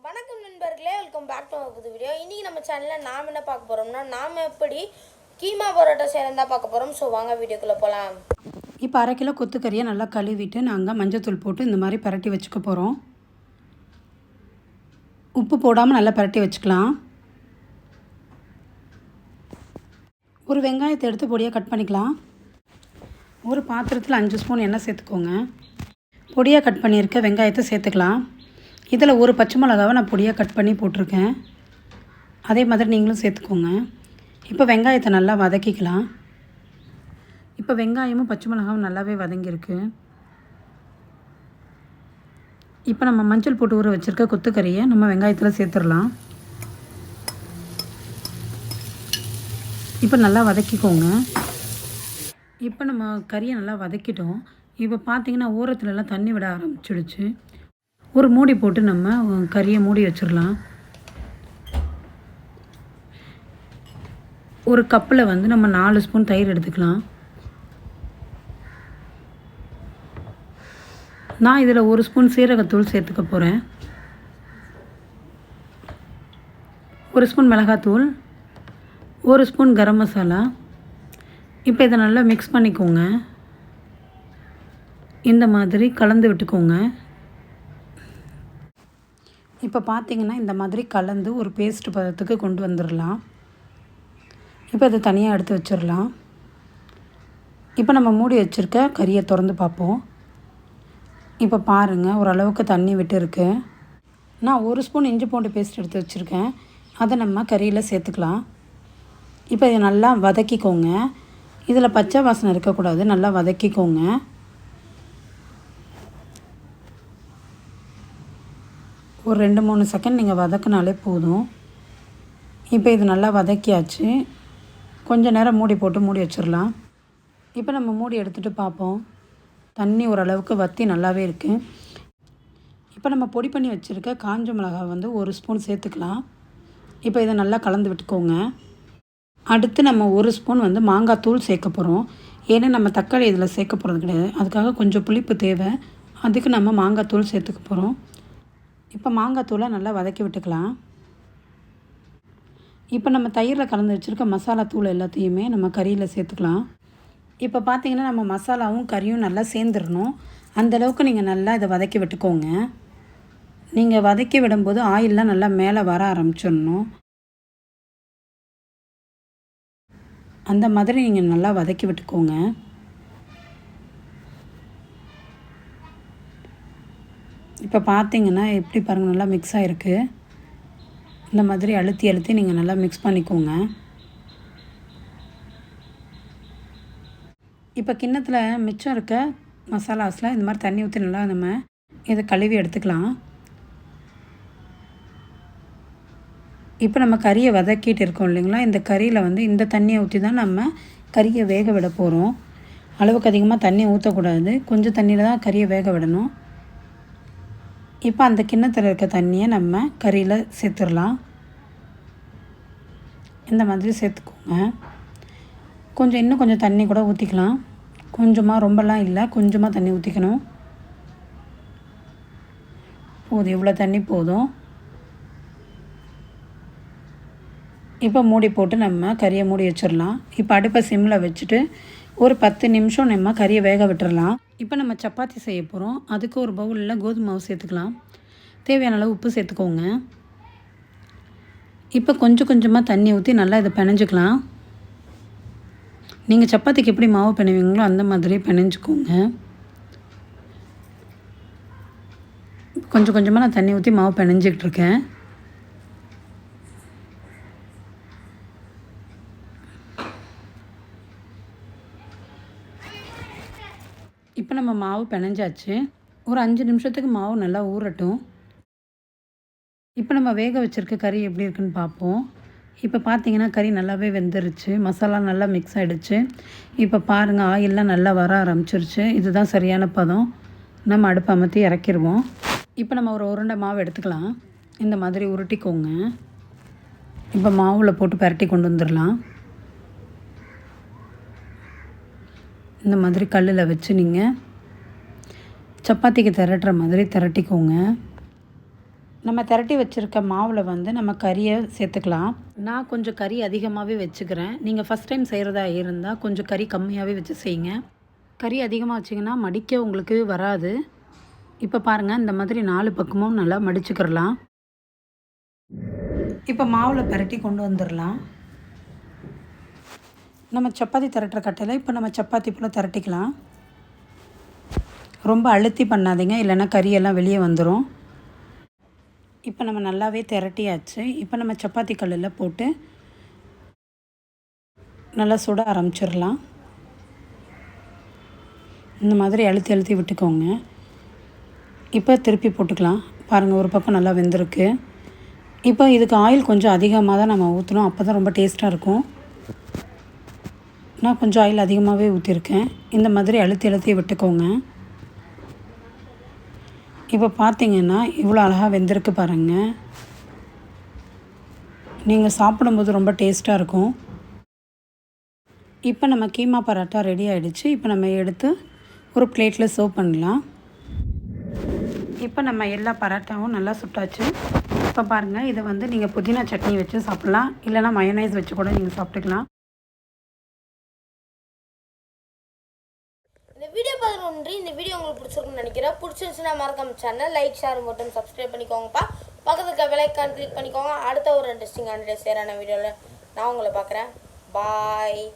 வணக்கம் நண்பர்களே, welcome back to புது வீடியோ. இன்றைக்கி நம்ம சேனலில் நாம் என்ன பார்க்க போகிறோம்னா, நாம் எப்படி கீமா பரோட்டா செய்யறதா பார்க்க போகிறோம். ஸோ வாங்க வீடியோக்குள்ளே போகலாம். இப்போ 1/2 கிலோ கொத்துக்கறியை நல்லா கழுவிட்டு நாங்கள் மஞ்சத்தூள் போட்டு இந்த மாதிரி பரட்டி வச்சுக்க போகிறோம். உப்பு போடாமல் நல்லா பரட்டி வச்சுக்கலாம். ஒரு வெங்காயத்தை எடுத்து பொடியாக கட் பண்ணிக்கலாம். ஒரு பாத்திரத்தில் 5 ஸ்பூன் எண்ணெய் சேர்த்துக்கோங்க. பொடியாக கட் பண்ணியிருக்க வெங்காயத்தை சேர்த்துக்கலாம். இதில் ஒரு பச்சை மிளகாவை நான் பொடியாக கட் பண்ணி போட்டிருக்கேன். அதே மாதிரி நீங்களும் சேர்த்துக்கோங்க. இப்போ வெங்காயத்தை நல்லா வதக்கிக்கலாம். இப்போ வெங்காயமும் பச்சை மிளகாவும் நல்லாவே வதங்கியிருக்கு. இப்போ நம்ம மஞ்சள் போட்டு ஊற வச்சுருக்க கொத்துக்கறியை நம்ம வெங்காயத்தில் சேர்த்துடலாம். இப்போ நல்லா வதக்கிக்கோங்க. இப்போ நம்ம கறியை நல்லா வதக்கிட்டோம். இப்போ பார்த்திங்கன்னா ஓரத்துலலாம் தண்ணி விட ஆரம்பிச்சிடுச்சு. ஒரு மூடி போட்டு நம்ம கறியை மூடி வச்சிடலாம். ஒரு கப்பில் வந்து நம்ம 4 ஸ்பூன் தயிர் எடுத்துக்கலாம். நான் இதில் 1 ஸ்பூன் சீரகத்தூள் சேர்த்துக்க போகிறேன். 1 ஸ்பூன் மிளகாத்தூள், 1 ஸ்பூன் கரம் மசாலா. இப்போ இதை நல்லா மிக்ஸ் பண்ணிக்கோங்க. இந்த மாதிரி கலந்து விட்டுக்கோங்க. இப்போ பார்த்திங்கன்னா இந்த மாதிரி கலந்து ஒரு பேஸ்ட் பதத்துக்கு கொண்டு வந்துடலாம். இப்போ அதை தனியாக எடுத்து வச்சிடலாம். இப்போ நம்ம மூடி வச்சுருக்க கறியை திறந்து பார்ப்போம். இப்போ பாருங்கள், ஓரளவுக்கு தண்ணி விட்டு இருக்கு. நான் 1 ஸ்பூன் இஞ்சி பூண்டு பேஸ்ட் எடுத்து வச்சுருக்கேன். அதை நம்ம கறியில் சேர்த்துக்கலாம். இப்போ இதை நல்லா வதக்கிக்கோங்க. இதில் பச்சை வாசனை இருக்கக்கூடாது, நல்லா வதக்கிக்கோங்க. ஒரு 2-3 செகண்ட் நீங்கள் வதக்கினாலே போதும். இப்போ இது நல்லா வதக்கியாச்சு. கொஞ்சம் நேரம் மூடி போட்டு மூடி வச்சிடலாம். இப்போ நம்ம மூடி எடுத்துகிட்டு பார்ப்போம். தண்ணி ஓரளவுக்கு வற்றி நல்லாவே இருக்குது. இப்போ நம்ம பொடி பண்ணி வச்சுருக்க காஞ்ச மிளகாய் வந்து 1 ஸ்பூன் சேர்த்துக்கலாம். இப்போ இதை நல்லா கலந்து விட்டுக்கோங்க. அடுத்து நம்ம 1 ஸ்பூன் வந்து மாங்காய் தூள் சேர்க்க போகிறோம். ஏன்னா நம்ம தக்காளி இதில் சேர்க்க போகிறது கிடையாது. அதுக்காக கொஞ்சம் புளிப்பு தேவை. அதுக்கு நம்ம மாங்காய் தூள் சேர்த்துக்க போகிறோம். இப்போ மாங்காய் தூளை நல்லா வதக்கி விட்டுக்கலாம். இப்போ நம்ம தயிரில் கலந்து வச்சுருக்க மசாலா தூள் எல்லாத்தையுமே நம்ம கறியில் சேர்த்துக்கலாம். இப்போ பார்த்திங்கன்னா நம்ம மசாலாவும் கறியும் நல்லா சேர்ந்துடணும். அந்தளவுக்கு நீங்கள் நல்லா இதை வதக்கி விட்டுக்கோங்க. நீங்கள் வதக்கி விடும்போது ஆயிலெலாம் நல்லா மேலே வர ஆரம்பிச்சிடணும். அந்த மாதிரி நீங்கள் நல்லா வதக்கி விட்டுக்கோங்க. இப்போ பார்த்திங்கன்னா எப்படி பாருங்கள், நல்லா மிக்ஸ் ஆகிருக்கு. இந்த மாதிரி அழுத்தி அழுத்தி நீங்கள் நல்லா மிக்ஸ் பண்ணிக்கோங்க. இப்போ கிண்ணத்தில் மிச்சம் இருக்க மசாலாஸில் இந்த மாதிரி தண்ணி ஊற்றி நல்லா நம்ம இதை கழுவி எடுத்துக்கலாம். இப்போ நம்ம கறியை வதக்கிட்டு இருக்கோம் இல்லைங்களா, இந்த கறியில் வந்து இந்த தண்ணியை ஊற்றி தான் நம்ம கறியை வேக விட போகிறோம். அளவுக்கு அதிகமாக தண்ணி ஊற்றக்கூடாது, கொஞ்சம் தண்ணியில் தான் கறியை வேக விடணும். இப்போ அந்த கிண்ணத்தில் இருக்க தண்ணியை நம்ம கறியில் சேர்த்துடலாம். இந்த மாதிரி சேர்த்துக்கோங்க. இன்னும் கொஞ்சம் தண்ணி கூட ஊற்றிக்கலாம். கொஞ்சமாக, ரொம்பலாம் இல்லை, கொஞ்சமாக தண்ணி ஊற்றிக்கணும். போதும், இவ்வளோ தண்ணி போதும். இப்போ மூடி போட்டு நம்ம கறியை மூடி வச்சிடலாம். இப்போ அடுப்பை சிம்மில் வச்சுட்டு ஒரு 10 நிமிஷம் நம்ம கறியை வேக விட்டுடலாம். இப்போ நம்ம சப்பாத்தி செய்ய போகிறோம். அதுக்கு ஒரு பவுலில் கோதுமை மாவு சேர்த்துக்கலாம். தேவையான அளவு உப்பு சேர்த்துக்கோங்க. இப்போ கொஞ்சம் கொஞ்சமாக தண்ணி ஊற்றி நல்லா இதை பிணைஞ்சிக்கலாம். நீங்கள் சப்பாத்திக்கு எப்படி மாவு பிணைவீங்களோ அந்த மாதிரி பிணைஞ்சிக்கோங்க. கொஞ்சம் கொஞ்சமாக நான் தண்ணி ஊற்றி மாவு பிணைஞ்சிக்கிட்டு இருக்கேன். இப்போ நம்ம மாவு பிணைஞ்சாச்சு. ஒரு 5 நிமிஷத்துக்கு மாவு நல்லா ஊறட்டும். இப்போ நம்ம வேக வச்சுருக்க கறி எப்படி இருக்குன்னு பார்ப்போம். இப்போ பார்த்திங்கன்னா கறி நல்லாவே வெந்துருச்சு. மசாலா நல்லா மிக்ஸ் ஆகிடுச்சு. இப்போ பாருங்கள், ஆயிலெலாம் நல்லா வர ஆரம்பிச்சிருச்சு. இதுதான் சரியான பதம். நம்ம அடுப்பை அமர்த்தி இறக்கிடுவோம். இப்போ நம்ம ஒரு உருண்டை மாவு எடுத்துக்கலாம். இந்த மாதிரி உருட்டிக்கோங்க. இப்போ மாவில் போட்டு பரட்டி கொண்டு வந்துடலாம். இந்த மாதிரி கல்லில் வச்சு நீங்கள் சப்பாத்திக்கு திரட்டுற மாதிரி திரட்டிக்கோங்க. நம்ம திரட்டி வச்சுருக்க மாவில் வந்து நம்ம கறியை சேர்த்துக்கலாம். நான் கொஞ்சம் கறி அதிகமாகவே வச்சுக்கிறேன். நீங்கள் ஃபஸ்ட் டைம் செய்கிறதா இருந்தால் கொஞ்சம் கறி கம்மியாகவே வச்சு செய்யுங்க. கறி அதிகமாக வச்சிங்கன்னா மடிக்க உங்களுக்கு வராது. இப்போ பாருங்கள், இந்த மாதிரி 4 பக்கமும் நல்லா மடிச்சுக்கிறலாம். இப்போ மாவில் பரட்டி கொண்டு வந்துடலாம். நம்ம சப்பாத்தி திரட்டுற கட்டையில் இப்போ நம்ம சப்பாத்தி போல் திரட்டிக்கலாம். ரொம்ப அழுத்தி பண்ணாதீங்க, இல்லைன்னா கறியெல்லாம் வெளியே வந்துடும். இப்போ நம்ம நல்லாவே திரட்டியாச்சு. இப்போ நம்ம சப்பாத்தி கல்லில் போட்டு நல்லா சுட ஆரம்பிச்சிடலாம். இந்த மாதிரி அழுத்தி அழுத்தி விட்டுக்கோங்க. இப்போ திருப்பி போட்டுக்கலாம். பாருங்கள், ஒரு பக்கம் நல்லா வெந்திருக்கு. இப்போ இதுக்கு ஆயில் கொஞ்சம் அதிகமாக தான் நம்ம ஊற்றணும், அப்போ தான் ரொம்ப டேஸ்ட்டாக இருக்கும். நான் கொஞ்சம் ஆயில் அதிகமாகவே ஊற்றிருக்கேன். இந்த மாதிரி அழுத்தி அழுத்தி விட்டுக்கோங்க. இப்போ பார்த்தீங்கன்னா இவ்வளோ அழகாக வெந்திருக்கு பாருங்கள். நீங்கள் சாப்பிடும்போது ரொம்ப டேஸ்ட்டாக இருக்கும். இப்போ நம்ம கீமா பராட்டா ரெடி ஆகிடுச்சு. இப்போ நம்ம எடுத்து ஒரு பிளேட்டில் சர்வ் பண்ணலாம். இப்போ நம்ம எல்லா பராட்டாவும் நல்லா சுட்டாச்சு. இப்போ பாருங்கள், இதை வந்து நீங்கள் புதினா சட்னி வச்சு சாப்பிட்லாம், இல்லைனா மயோனைஸ் வச்சு கூட நீங்கள் சாப்பிட்டுக்கலாம். இந்த வீடியோ பார்க்குற இந்த வீடியோ உங்களுக்கு பிடிச்சிருக்குன்னு நினைக்கிறேன். பிடிச்சிருச்சுன்னா மறக்காம சேனல் லைக் ஷேர் மட்டும் சப்ஸ்கிரைப் பண்ணிக்கோங்கப்பா. பக்கத்துக்கு பெல் ஐகான் கிளிக் பண்ணிக்கோங்க. அடுத்த ஒரு இன்ட்ரெஸ்டிங்கான டேஸ்டான வீடியோவில் நான் உங்களை பார்க்குறேன். பாய்.